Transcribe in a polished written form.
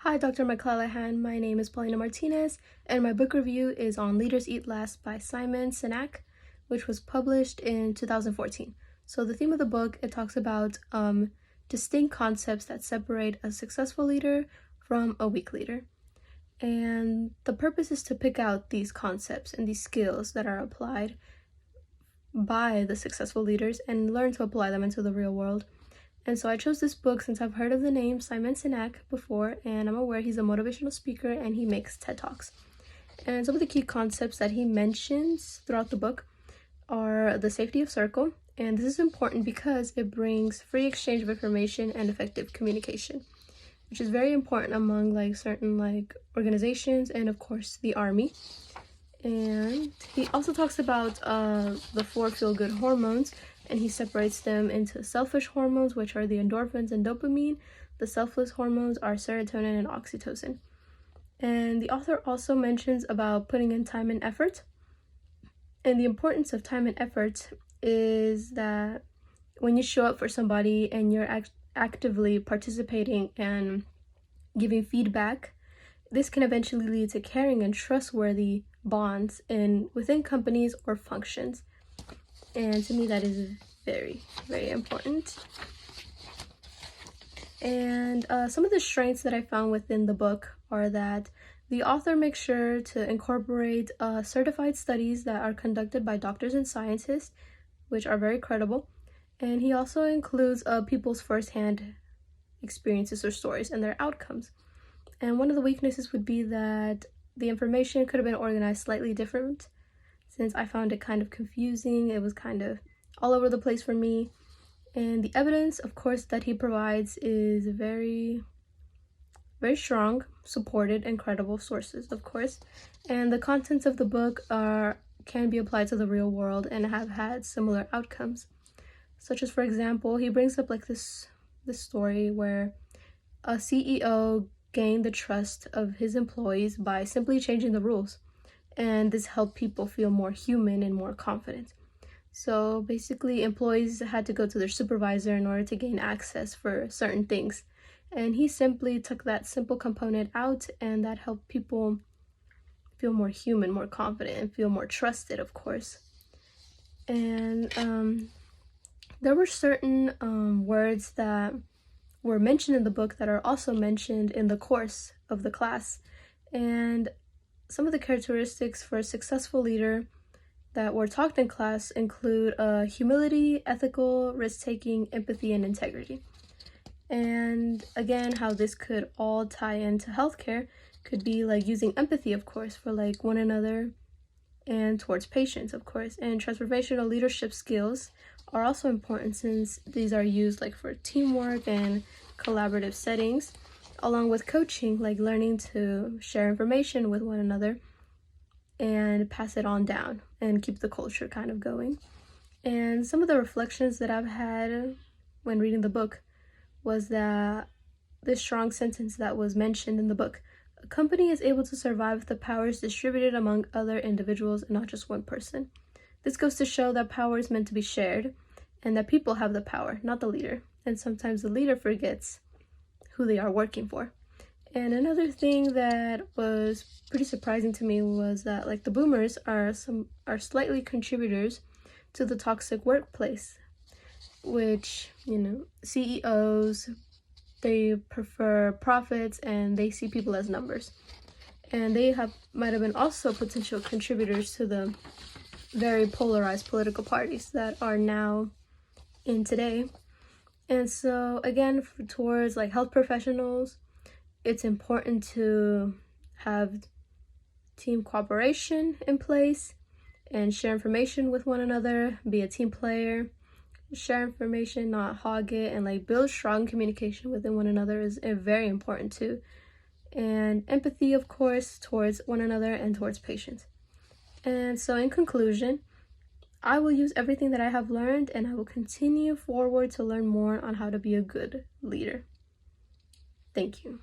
Hi, Dr. McClellan. My name is Paulina Martinez, and my book review is on Leaders Eat Last by Simon Sinek, which was published in 2014. So the theme of the book, it talks about distinct concepts that separate a successful leader from a weak leader. And the purpose is to pick out these concepts and these skills that are applied by the successful leaders and learn to apply them into the real world. And so I chose this book since I've heard of the name Simon Sinek before, and I'm aware he's a motivational speaker and he makes TED Talks. And some of the key concepts that he mentions throughout the book are the safety of circle, and this is important because it brings free exchange of information and effective communication, which is very important among certain organizations and of course the army. And he also talks about the 4 feel-good hormones, and he separates them into selfish hormones, which are the endorphins and dopamine. The selfless hormones are serotonin and oxytocin. And the author also mentions about putting in time and effort. And the importance of time and effort is that when you show up for somebody and you're actively participating and giving feedback, this can eventually lead to caring and trustworthy bonds within companies or functions. And to me, that is very, very important. And some of the strengths that I found within the book are that the author makes sure to incorporate certified studies that are conducted by doctors and scientists, which are very credible. And he also includes people's firsthand experiences or stories and their outcomes. And one of the weaknesses would be that the information could have been organized slightly different, since I found it kind of confusing. It was kind of all over the place for me. And the evidence, of course, that he provides is very, very strong, supported, and credible sources, of course. And the contents of the book can be applied to the real world and have had similar outcomes. Such as, for example, he brings up this story where a CEO gained the trust of his employees by simply changing the rules. And this helped people feel more human and more confident. So basically, employees had to go to their supervisor in order to gain access for certain things. And he simply took that simple component out, and that helped people feel more human, more confident, and feel more trusted, of course. And there were certain words that were mentioned in the book that are also mentioned in the course of the class. And some of the characteristics for a successful leader that were talked in class include humility, ethical, risk-taking, empathy, and integrity. And again, how this could all tie into healthcare could be using empathy, of course, for one another and towards patients, of course. And transformational leadership skills are also important, since these are used for teamwork and collaborative settings, along with coaching, learning to share information with one another and pass it on down and keep the culture kind of going. And some of the reflections that I've had when reading the book was that this strong sentence that was mentioned in the book: a company is able to survive if the power is distributed among other individuals and not just one person. This goes to show that power is meant to be shared, and that people have the power, not the leader. And sometimes the leader forgets who they are working for. And another thing that was pretty surprising to me was that the boomers are slightly contributors to the toxic workplace, which, CEOs, they prefer profits and they see people as numbers. And they might have been also potential contributors to the very polarized political parties that are now in today. And so again, towards health professionals, it's important to have team cooperation in place and share information with one another, be a team player, share information, not hog it, and build strong communication within one another is very important too. And empathy, of course, towards one another and towards patients. And so in conclusion, I will use everything that I have learned, and I will continue forward to learn more on how to be a good leader. Thank you.